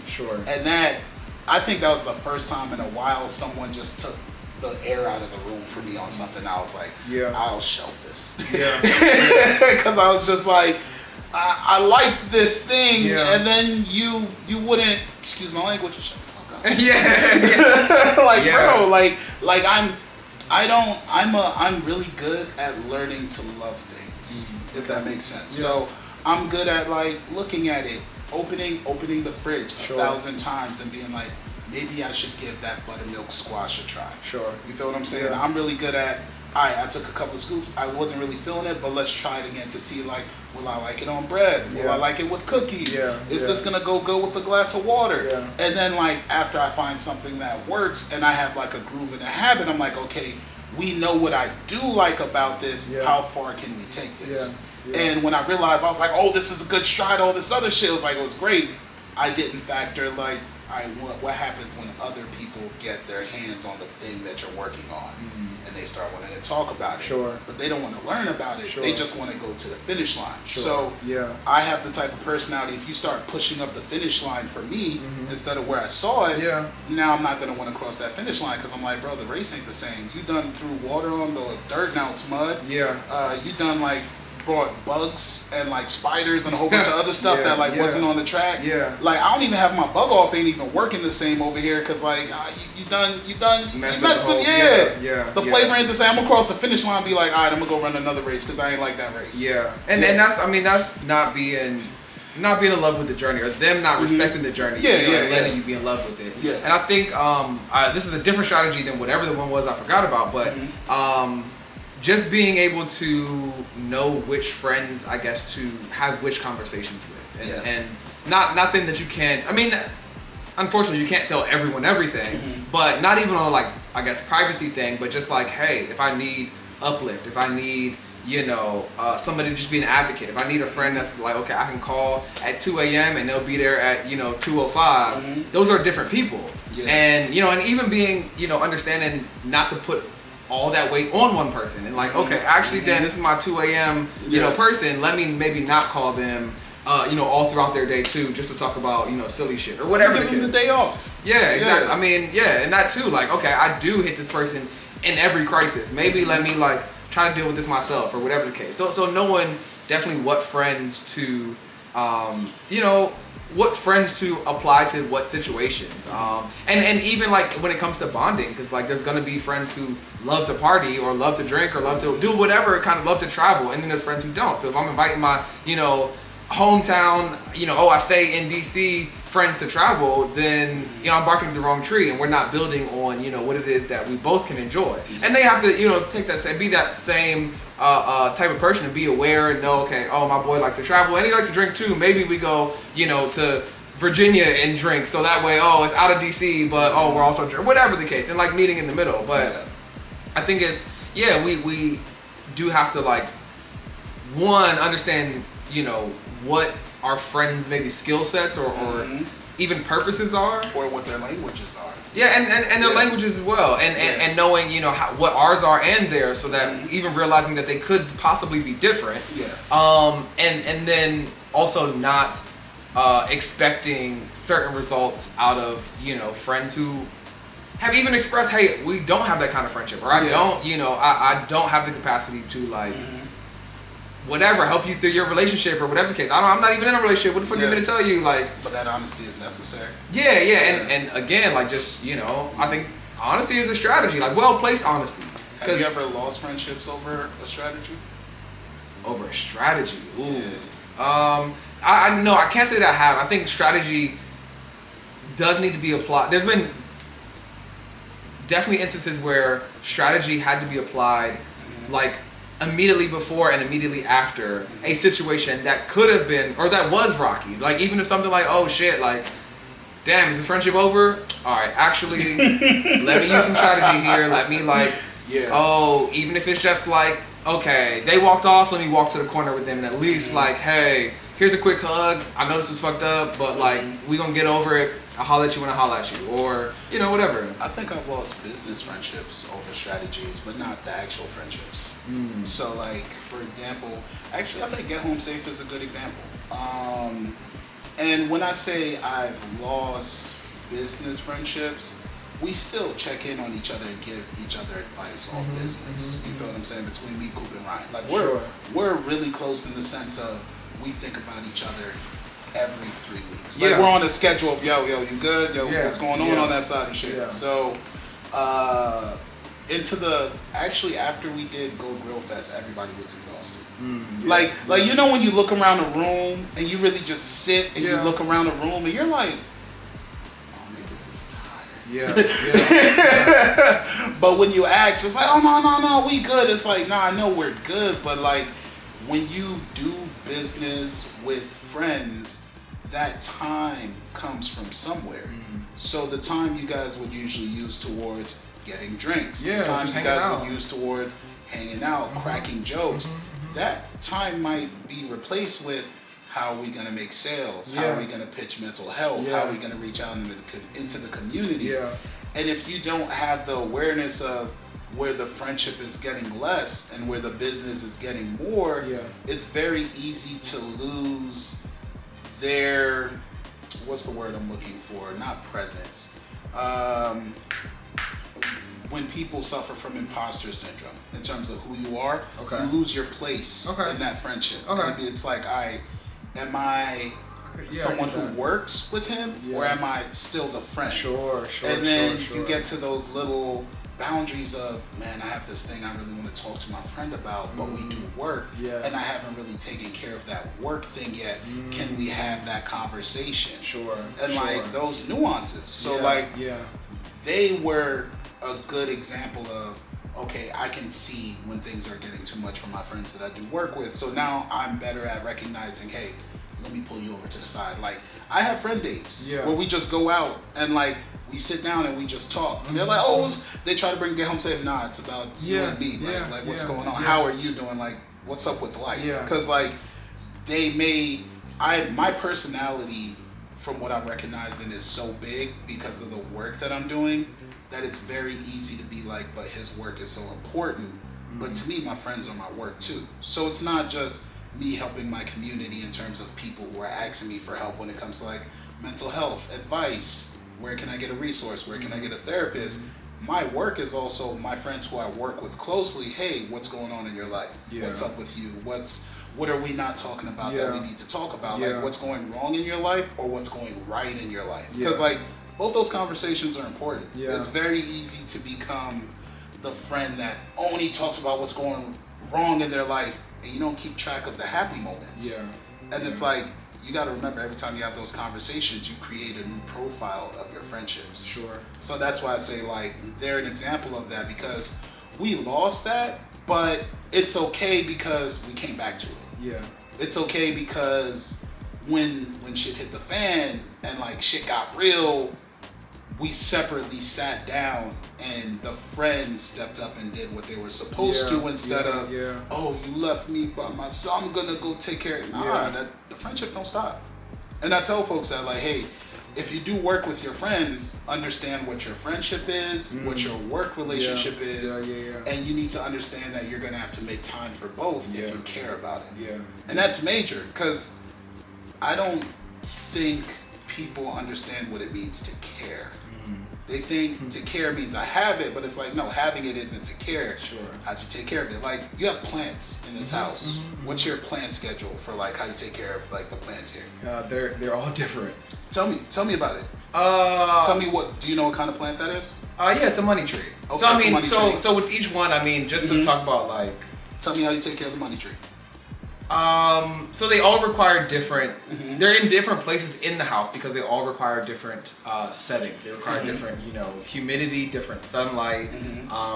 Sure. And that, I think that was the first time in a while someone just took the air out of the room for me on something. I was like, I'll shelf this. Because I was just like, I liked this thing, and then you wouldn't, excuse my language, shut the fuck up. Like, bro, like I'm really good at learning to love things, if that makes sense. So I'm good at like looking at it, opening the fridge 1,000 times and being like, maybe I should give that buttermilk squash a try. You feel what I'm saying? I'm really good at, alright, I took a couple of scoops, I wasn't really feeling it, but let's try it again to see, like, will I like it on bread? Will I like it with cookies? Is this gonna go good with a glass of water? And then, like, after I find something that works and I have like a groove and a habit, I'm like, okay, we know what I do like about this, how far can we take this? And when I realized, I was like, oh, this is a good stride, all this other shit, it was great. I didn't factor, like, what happens when other people get their hands on the thing that you're working on and they start wanting to talk about it, but they don't want to learn about it, they just want to go to the finish line. So I have the type of personality, if you start pushing up the finish line for me instead of where I saw it, now I'm not going to want to cross that finish line, because I'm like, bro, the race ain't the same. You done threw water on the dirt, now it's mud. You done like brought bugs and like spiders and a whole bunch of other stuff that like wasn't on the track. Like, I don't even have my bug off, ain't even working the same over here, because like you messed up. The flavor ain't the same. I'm gonna cross the finish line and be like, alright, I'm gonna go run another race because I ain't like that race. And that's, I mean, that's not being in love with the journey, or them not respecting the journey, letting you be in love with it. And I think this is a different strategy than whatever the one was I forgot about, but just being able to know which friends, I guess, to have which conversations with, and not saying that you can't. I mean, unfortunately, you can't tell everyone everything, but not even on like, I guess, privacy thing, but just like, hey, if I need uplift, if I need, you know, somebody to just be an advocate, if I need a friend that's like, okay, I can call at 2 a.m. and they'll be there at, you know, 2:05. Those are different people, and you know, and even being, you know, understanding not to put all that weight on one person, and like, okay, actually, Dan, this is my 2 a.m. you know, person. Let me maybe not call them, you know, all throughout their day too, just to talk about, you know, silly shit or whatever. Give them the day off. Exactly. I mean, and that too. Like, okay, I do hit this person in every crisis. Maybe let me like try to deal with this myself, or whatever the case. So knowing definitely what friends to, you know, what friends to apply to what situations, and even like when it comes to bonding, because like there's gonna be friends who love to party or love to drink or love to do whatever, kind of love to travel, and then there's friends who don't. So if I'm inviting my, you know, hometown, you know, I stay in DC, friends to travel, then, you know, I'm barking up the wrong tree, and we're not building on, you know, what it is that we both can enjoy. And they have to, you know, take that, be that same type of person, and be aware and know, okay, oh, my boy likes to travel and he likes to drink too. Maybe we go, you know, to Virginia and drink, so that way, oh, it's out of DC, but oh, we're also whatever the case, and like meeting in the middle. But I think it's, we do have to like, one, understand, you know, what our friends' maybe skill sets or even purposes are, or what their languages are. And their languages as well, and knowing, you know, what ours are and theirs, so that even realizing that they could possibly be different. And then also not expecting certain results out of, you know, friends who have even expressed, hey, we don't have that kind of friendship, or I don't, you know, I don't have the capacity to like whatever, help you through your relationship or whatever the case. I'm not even in a relationship. What the fuck you want me to tell you? Like, but that honesty is necessary. And again, like, just, you know, I think honesty is a strategy, like well placed honesty. Have you ever lost friendships over a strategy? Over a strategy? Ooh. I no, I can't say that I have. I think strategy does need to be applied. There's been definitely instances where strategy had to be applied, like immediately before and immediately after a situation that could have been, or that was rocky. Like, even if something like, oh shit, like, damn, is this friendship over? All right, actually, let me use some strategy here. Let me like, oh, even if it's just like, okay, they walked off, let me walk to the corner with them and at least like, hey, here's a quick hug. I know this was fucked up, but like, we gonna get over it. I'll holler at you when I holler at you, or, you know, whatever. I think I've lost business friendships over strategies, but not the actual friendships. So like, for example, actually I think Get Home Safe is a good example. And when I say I've lost business friendships, we still check in on each other and give each other advice on business. You feel what I'm saying? Between me, Coop, and Ryan. Like we're really close in the sense of we think about each other every 3 weeks. Like we're on a schedule of yo, you good? Yo, what's going on that side of shit? Yeah. So actually after we did Go Grill Fest, everybody was exhausted. Like you know when you look around a room and you really just sit and you look around a room and you're like, but when you ask, it's like, oh no, we good. It's like, nah, I know we're good, but like when you do business with friends, that time comes from somewhere. So the time you guys would usually use towards getting drinks, the time you guys would use towards hanging out, cracking jokes, that time might be replaced with how are we going to make sales? How are we going to pitch mental health? How are we going to reach out into the community? And if you don't have the awareness of where the friendship is getting less and where the business is getting more, it's very easy to lose their, what's the word I'm looking for? Not presence. When people suffer from imposter syndrome in terms of who you are, you lose your place in that friendship. It's like, am I someone who works with him, or am I still the friend? And then you get to those little boundaries of, man, I have this thing I really want to talk to my friend about, but we do work, and I haven't really taken care of that work thing yet. Can we have that conversation? And like those nuances. So they were a good example of, okay, I can see when things are getting too much for my friends that I do work with. So now I'm better at recognizing, hey, let me pull you over to the side. Like, I have friend dates where we just go out and like we sit down and we just talk. And they're like, oh, they try to bring it home, say, nah, it's about you and me. Like what's going on? How are you doing? Like, what's up with life? Because like my personality, from what I'm recognizing, is so big because of the work that I'm doing, that it's very easy to be like, but his work is so important. But to me, my friends are my work too. So it's not just me helping my community in terms of people who are asking me for help when it comes to like mental health, advice, where can I get a resource, where can I get a therapist. My work is also my friends who I work with closely. Hey, what's going on in your life? What's up with you? What are we not talking about that we need to talk about? Like what's going wrong in your life or what's going right in your life? Because like both those conversations are important. It's very easy to become the friend that only talks about what's going wrong in their life and you don't keep track of the happy moments. And it's like, you got to remember, every time you have those conversations, you create a new profile of your friendships. So that's why I say like they're an example of that, because we lost that, but it's okay because we came back to it. It's okay because when shit hit the fan and like shit got real, we separately sat down and the friends stepped up and did what they were supposed to, instead of, oh, you left me by myself, I'm gonna go take care of it. Nah, the friendship don't stop. And I tell folks that like, hey, if you do work with your friends, understand what your friendship is, what your work relationship is, and you need to understand that you're gonna have to make time for both if you care about it. And that's major, because I don't think people understand what it means to care. They think to care means I have it, but it's like, no, having it isn't to care. How'd you take care of it? Like, you have plants in this house. What's your plant schedule for like how you take care of like the plants here? They're all different. Tell me about it. Tell me do you know what kind of plant that is? Yeah, it's a money tree. Okay, so I mean, so with each one, I mean, just to talk about like. Tell me how you take care of the money tree. So they all require different, they're in different places in the house because they all require different settings. They require different, humidity, different sunlight.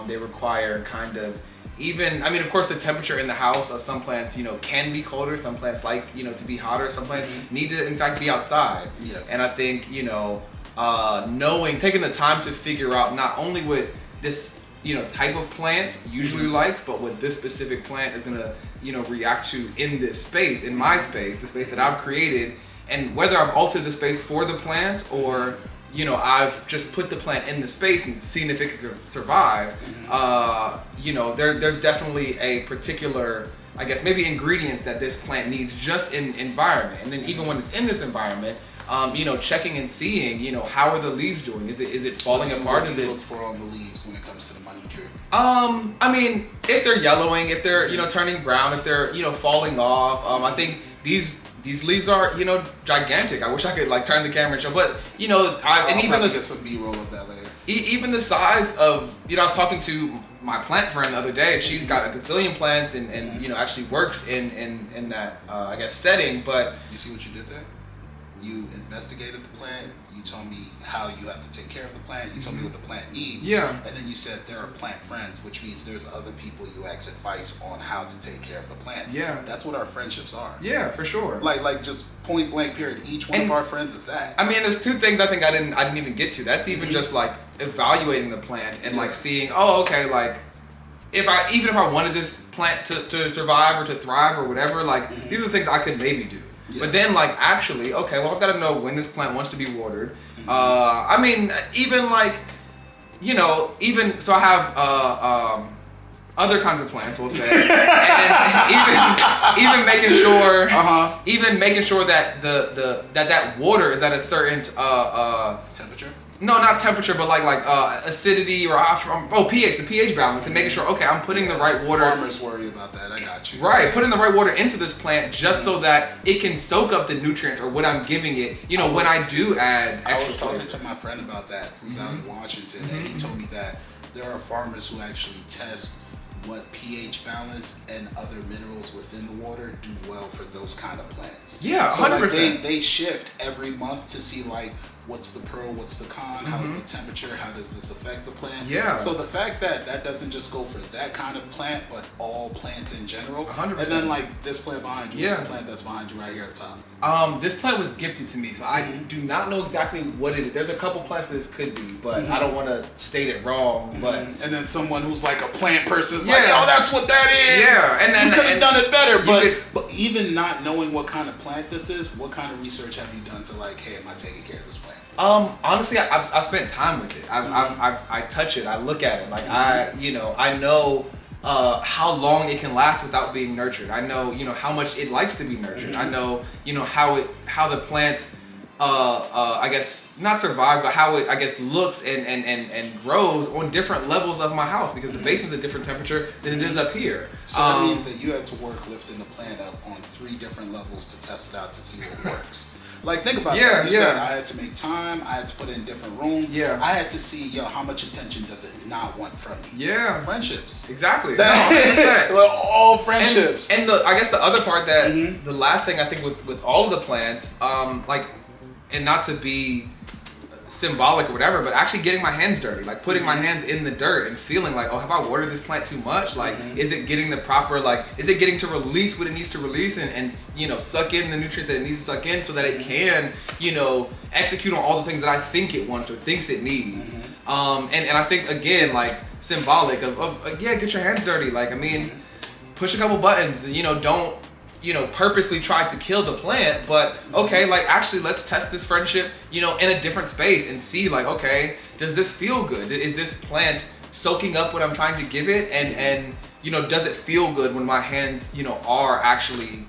They require kind of even, I mean, of course, the temperature in the house of some plants, can be colder. Some plants like, to be hotter. Some plants need to, in fact, be outside. And I think, taking the time to figure out not only what this type of plant usually likes, but what this specific plant is gonna, react to in this space, in my space, the space that I've created, and whether I've altered the space for the plant or, I've just put the plant in the space and seen if it could survive. There's definitely a particular I guess maybe ingredients that this plant needs just in environment. And then even when it's in this environment, checking and seeing, how are the leaves doing? Is it falling apart? What do you look for on the leaves when it comes to the money tree? I mean, if they're yellowing, if they're, turning brown, if they're, falling off, I think these leaves are, gigantic. I wish I could like turn the camera and show, but and even get some B-roll of that later. Even the size of, I was talking to my plant friend the other day, and she's got a gazillion plants and actually works in that, I guess, setting, but. You see what you did there? You investigated the plant, you told me how you have to take care of the plant, you told me what the plant needs, yeah, and then you said there are plant friends, which means there's other people you ask advice on how to take care of the plant. Yeah. That's what our friendships are. Yeah, for sure. Like just point blank period. Each one of our friends is that. I mean, there's two things I think I didn't even get to. That's even just like evaluating the plant and like seeing, oh, okay, like even if I wanted this plant to survive or to thrive or whatever, like these are things I could maybe do. Yeah. But then, like, actually, okay, well, I've got to know when this plant wants to be watered. I mean, even like, even so, I have other kinds of plants, we'll say, and even making sure, that that water is at a certain temperature. No, not temperature, but like acidity or pH, the pH balance, and making sure, okay, I'm putting the right water. Farmers worry about that. I got you. Right, putting the right water into this plant just so that it can soak up the nutrients or what I'm giving it. When I do add extra. I was talking to my friend about that, who's out in Washington, and he told me that there are farmers who actually test what pH balance and other minerals within the water do well for those kind of plants. Yeah, 100%. So like they shift every month to see like what's the pro, what's the con, how's the temperature, how does this affect the plant. Yeah. So the fact that doesn't just go for that kind of plant, but all plants in general. 100%. And then like this plant behind you, what's the plant that's behind you right here at the top? This plant was gifted to me, so I do not know exactly what it is. There's a couple plants that this could be, but I don't want to state it wrong. But and then someone who's like a plant person is like, yo, that's what that is. Yeah, and you could have done it better. But even not knowing what kind of plant this is, what kind of research have you done to like, hey, am I taking care of this plant? Honestly, I've spent time with it. I touch it. I look at it. Like I know how long it can last without being nurtured. I know how much it likes to be nurtured. I know how the plant I guess not survive, but how it I guess looks and grows on different levels of my house because the basement's a different temperature than it is up here. So that means that you had to work lifting the plant up on 3 different levels to test it out to see what works. Like, think about that. You said I had to make time, I had to put it in different rooms. Yeah. I had to see, how much attention does it not want from me? Yeah. Friendships. Exactly. All friendships. And I guess the other part that, the last thing I think with all of the plants, and not to be symbolic or whatever, but actually getting my hands dirty, like putting my hands in the dirt and feeling like, oh, have I watered this plant too much? Like, is it getting the proper, is it getting to release what it needs to release and suck in the nutrients that it needs to suck in so that it can, execute on all the things that I think it wants or thinks it needs. And I think, again, like, symbolic of get your hands dirty. Like, I mean, push a couple buttons, don't, purposely try to kill the plant, but okay, like actually let's test this friendship, in a different space and see like, okay, does this feel good? Is this plant soaking up what I'm trying to give it? And does it feel good when my hands, are actually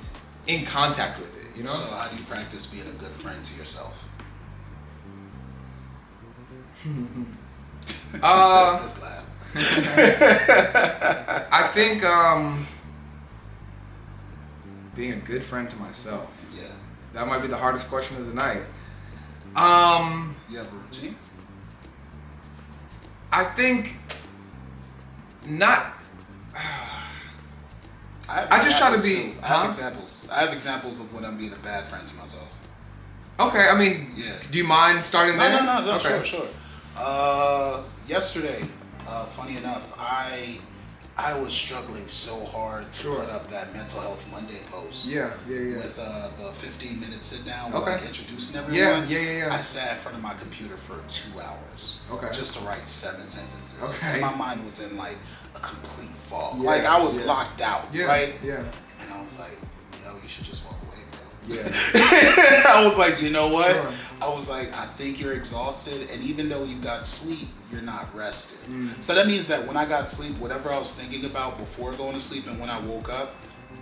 in contact with it, So how do you practice being a good friend to yourself? This laugh. I think, being a good friend to myself. Yeah. That might be the hardest question of the night. You have a routine? I think not. I just try to be. I have examples. I have examples of when I'm being a bad friend to myself. Okay, I mean, do you mind starting there? No, okay. Sure. Yesterday, funny enough, I was struggling so hard to put up that Mental Health Monday post. Yeah. With the 15-minute sit down, like introducing everyone. Yeah. I sat in front of my computer for 2 hours. Okay. Just to write 7 sentences. Okay. And my mind was in like a complete fog. Yeah, like I was locked out. Right? Yeah. And I was like, you should just walk away, bro. Yeah. I was like, you know what? Sure. I was like, I think you're exhausted, and even though you got sleep, you're not rested. So that means that when I got sleep, whatever I was thinking about before going to sleep and when I woke up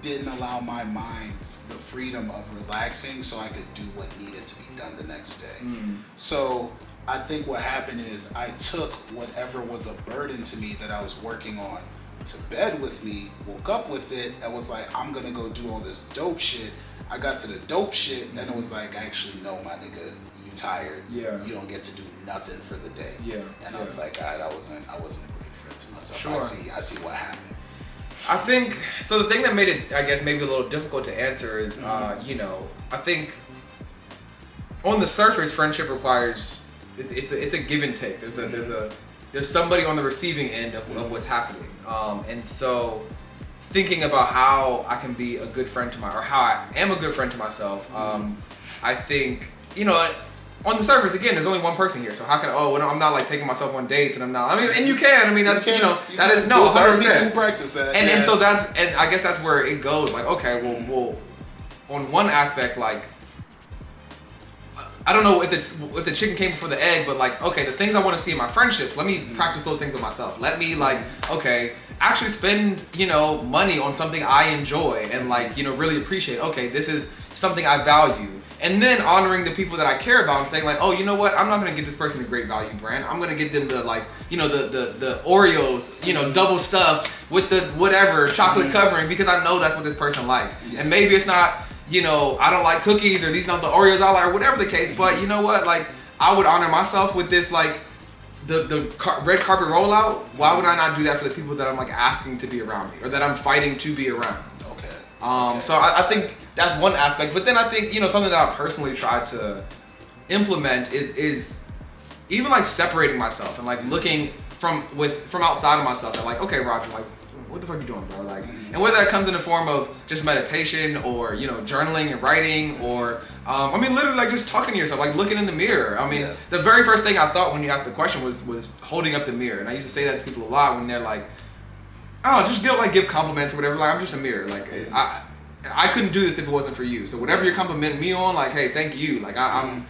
didn't allow my mind the freedom of relaxing so I could do what needed to be done the next day. So I think what happened is I took whatever was a burden to me that I was working on to bed with me, woke up with it, and was like, I'm gonna go do all this dope shit. I got to the dope shit, and it was like, actually, no, my nigga, you tired. Yeah. You don't get to do nothing for the day. Yeah. And I was like, God, I wasn't a great friend to myself. Sure. I see what happened. I think so. The thing that made it, I guess, maybe a little difficult to answer is, you know, I think on the surface, friendship requires it's a give and take. There's somebody on the receiving end of what's happening, and so thinking about how I can be a good friend or how I am a good friend to myself. I think, you know, on the surface, again, there's only one person here, so how can I'm not like taking myself on dates, and I'm not. I mean, and you can. I mean, that's that is no 100%. Practice that, and so I guess that's where it goes. Like, okay, well, on one aspect, like, I don't know if the chicken came before the egg, but like, okay, the things I want to see in my friendships, let me practice those things on myself. Let me like, okay, actually spend, you know, money on something I enjoy and like, you know, really appreciate. Okay, this is something I value. And then honoring the people that I care about and saying like, oh, you know what? I'm not gonna get this person a great value brand. I'm gonna get them the like, you know, the Oreos, you know, double stuffed with the whatever chocolate covering because I know that's what this person likes. And maybe it's not, you know, I don't like cookies or these not the Oreos I like or whatever the case. But you know what? Like, I would honor myself with this like the red carpet rollout. Why would I not do that for the people that I'm like asking to be around me or that I'm fighting to be around? So I think that's one aspect, but then I think, you know, something that I personally tried to implement is even like separating myself and like looking from outside of myself and like, okay, Rodger, like, what the fuck are you doing, bro? Like, and whether that comes in the form of just meditation or, you know, journaling and writing or, I mean, literally like just talking to yourself, like looking in the mirror. I mean, the very first thing I thought when you asked the question was holding up the mirror, and I used to say that to people a lot when they're like, oh, just give compliments or whatever. Like, I'm just a mirror. Like, I couldn't do this if it wasn't for you. So whatever you're complimenting me on, like, hey, thank you. Like, I'm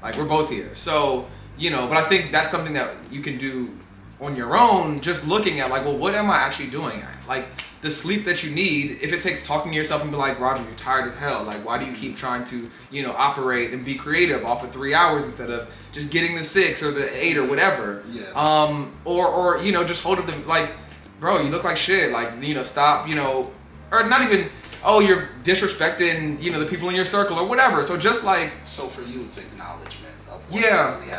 like, we're both here. So, you know, but I think that's something that you can do on your own, just looking at like, well, what am I actually doing? Like, the sleep that you need, if it takes talking to yourself and be like, Rodger, you're tired as hell. Like, why do you keep trying to, you know, operate and be creative off of 3 hours instead of just getting the 6 or the 8 or whatever? Yeah. Or you know, just hold up the, like, bro, you look like shit. Like, you know, stop, you know, or not even, oh, you're disrespecting, you know, the people in your circle or whatever. So just like. So for you, it's acknowledgement of what yeah. really